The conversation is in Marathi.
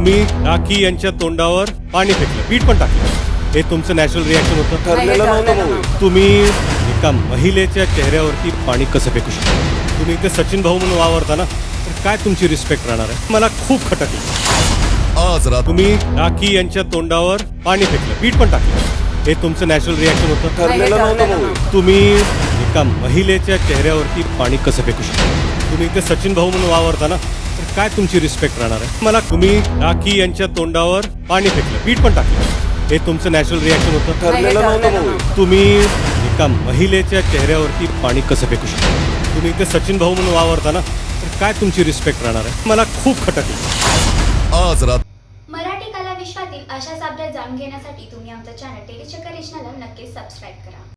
तुम्ही राखी यांच्या तोंडावर पाणी फेकलं, मीठ पण टाकलं. हे तुमचं नॅचरल रिॲक्शन होतं. ठरलेलं नव्हतं भाऊ. तुम्ही एका महिलेच्या चेहऱ्यावरती पाणी कसं फेकू शकता? तुम्ही ते सचिन भाऊ म्हणून वावरता ना, तर काय तुमची रिस्पेक्ट राहणार आहे? मला खूप खटकलं. आज रात तुम्ही राखी यांच्या तोंडावर पाणी फेकलं, मीठ पण टाकलं. हे तुमचं नॅचरल रिॲक्शन होतं. ठरलेलं नव्हतं भाऊ. तुम्ही एका महिलेच्या चेहऱ्यावरती पाणी कसं फेकू शकता? तुम्ही ते सचिन भाऊ म्हणून वावरता ना, तर काय तुमची रिस्पेक्ट राहणार आहे? मला तुम्ही राखी यांच्या तोंडावर पाणी फेकलं, मीठ पण टाकलं. हे तुमचं नॅचरल रिॲक्शन होतं. ठरलेलं नव्हतं भाऊ. तुम्ही एका महिलेच्या चेहऱ्यावरती पाणी कसं फेकू शकता? तुम्ही ते सचिन भाऊ म्हणून वावरता ना, तर काय तुमची रिस्पेक्ट राहणार आहे? मला खूप खटकलं. आज रात मराठी कला विश्वातील अशाच अपडेट जाणून घेण्यासाठी तुम्ही आमचं चॅनल टेलीचक्कर रिजनला नक्कीच सबस्क्राईब करा.